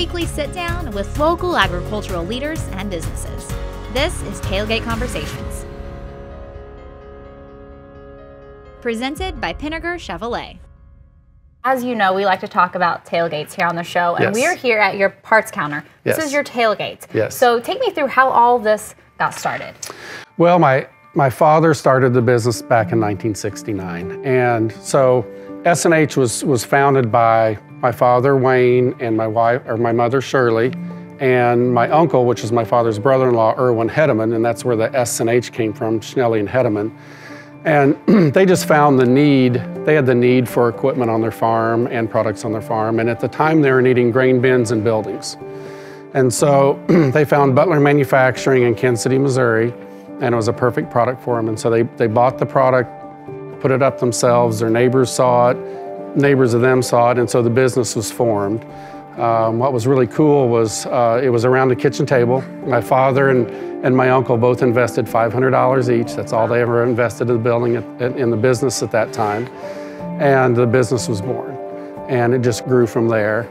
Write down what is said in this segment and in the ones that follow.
weekly sit-down with local agricultural leaders and businesses. This is Tailgate Conversations. Presented by Pinnaker Chevrolet. As you know, we like to talk about tailgates here on the show, and we are here at your parts counter. This is your tailgate. Yes. So take me through how all this got started. Well, my father started the business back in 1969, and so S&H was founded by my father, Wayne, and my mother, Shirley, and my uncle, which is my father's brother-in-law, Irwin Hedeman, and that's where the S&H came from, Schnelly and Hedeman. And they just found the need, they had the need for equipment on their farm and products on their farm, and at the time they were needing grain bins and buildings. And so they found Butler Manufacturing in Kansas City, Missouri, and it was a perfect product for them. And so they bought the product, put it up themselves, their neighbors saw it, neighbors of them saw it, and so the business was formed. What was really cool was it was around the kitchen table. My father and my uncle both invested $500 each. That's all they ever invested in the building, in the business at that time. And the business was born. And it just grew from there.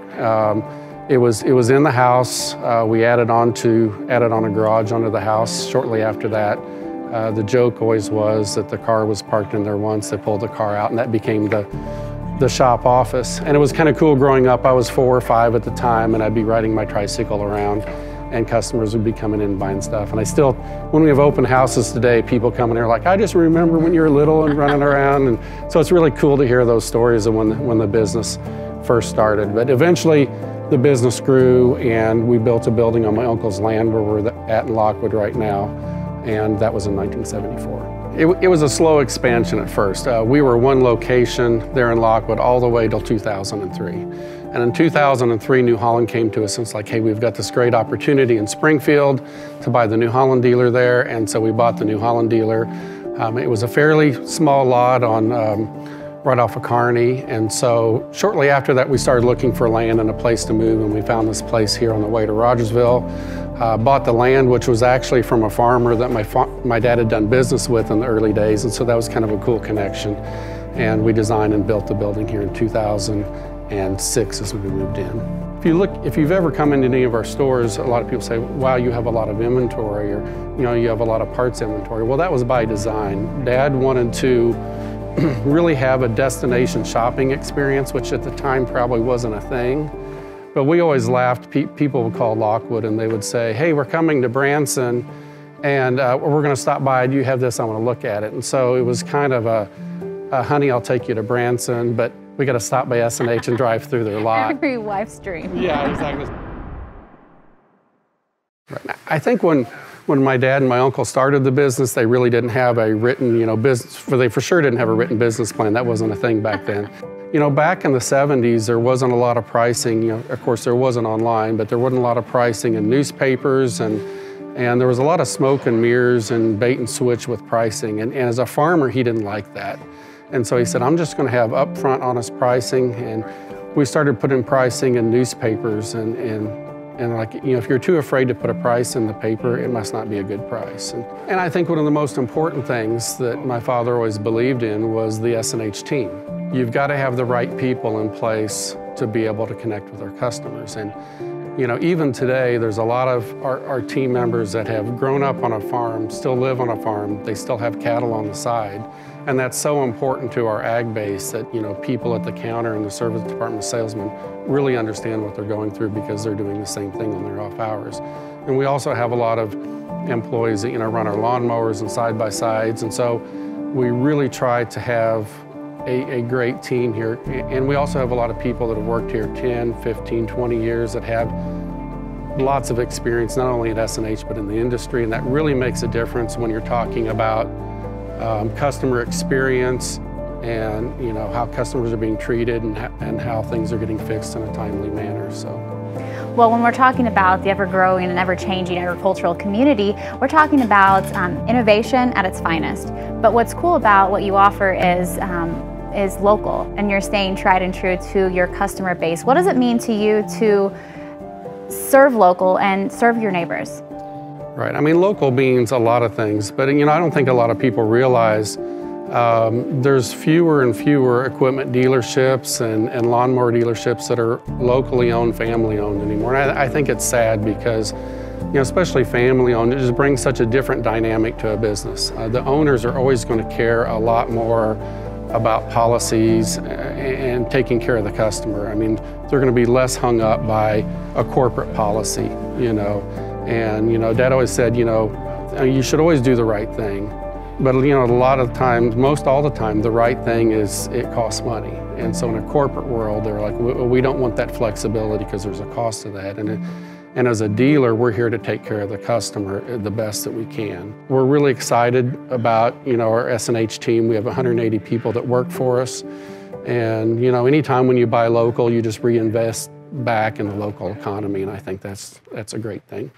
It was in the house. We added on a garage under the house shortly after that. The joke always was that the car was parked in there once. They pulled the car out, and that became the shop office. And it was kind of cool growing up. I was 4 or 5 at the time, and I'd be riding my tricycle around, and customers would be coming in and buying stuff. And I still, when we have open houses today, people come in and are like, I just remember when you were little and running around. And so it's really cool to hear those stories of when the business first started. But eventually the business grew, and we built a building on my uncle's land where we're at in Lockwood right now. And that was in 1974. It was a slow expansion at first. We were one location there in Lockwood all the way till 2003. And in 2003, New Holland came to us and it's like, hey, we've got this great opportunity in Springfield to buy the New Holland dealer there. And so we bought the New Holland dealer. It was a fairly small lot on right off of Kearney. And so shortly after that, we started looking for land and a place to move, and we found this place here on the way to Rogersville. Bought the land, which was actually from a farmer that my dad had done business with in the early days, and so that was kind of a cool connection. And we designed and built the building here in 2006 as we moved in. If you've ever come into any of our stores, a lot of people say, wow, you have a lot of inventory, or you have a lot of parts inventory. Well, that was by design. Dad wanted to really have a destination shopping experience, which at the time probably wasn't a thing. But we always laughed. People would call Lockwood and they would say, hey, we're coming to Branson and we're going to stop by. Do you have this? I want to look at it. And so it was kind of a honey, I'll take you to Branson, but we got to stop by S&H and drive through their lot. Every wife's dream. Yeah, exactly. Right. I think when my dad and my uncle started the business, they really didn't have a written, business. They for sure didn't have a written business plan. That wasn't a thing back then. Back in the 70s, there wasn't a lot of pricing. Of course, there wasn't online, but there wasn't a lot of pricing in newspapers, and there was a lot of smoke and mirrors and bait and switch with pricing. And as a farmer, he didn't like that. And so he said, I'm just going to have upfront honest pricing. And we started putting pricing in newspapers, and if you're too afraid to put a price in the paper, it must not be a good price. And I think one of the most important things that my father always believed in was the S&H team. You've got to have the right people in place to be able to connect with our customers. And even today, there's a lot of our team members that have grown up on a farm, still live on a farm, they still have cattle on the side. And that's so important to our ag base that people at the counter and the service department salesmen really understand what they're going through, because they're doing the same thing on their off hours. And we also have a lot of employees that run our lawnmowers and side-by-sides, and so we really try to have a great team here. And we also have a lot of people that have worked here 10, 15, 20 years that have lots of experience, not only at S&H, but in the industry. And that really makes a difference when you're talking about customer experience and how customers are being treated and how things are getting fixed in a timely manner. So. Well, when we're talking about the ever-growing and ever-changing agricultural community, we're talking about innovation at its finest. But what's cool about what you offer is local, and you're staying tried and true to your customer base. What does it mean to you to serve local and serve your neighbors? Right. I mean, local means a lot of things, but I don't think a lot of people realize There's fewer and fewer equipment dealerships and lawnmower dealerships that are locally owned, family owned anymore. And I think it's sad because, especially family owned, it just brings such a different dynamic to a business. The owners are always going to care a lot more about policies and taking care of the customer. I mean, they're going to be less hung up by a corporate policy, And, Dad always said, you should always do the right thing. But, a lot of times, most all the time, the right thing is it costs money. And so in a corporate world, they're like, we don't want that flexibility because there's a cost to that. And as a dealer, we're here to take care of the customer the best that we can. We're really excited about, our S&H team. We have 180 people that work for us. And, anytime when you buy local, you just reinvest back in the local economy. And I think that's a great thing.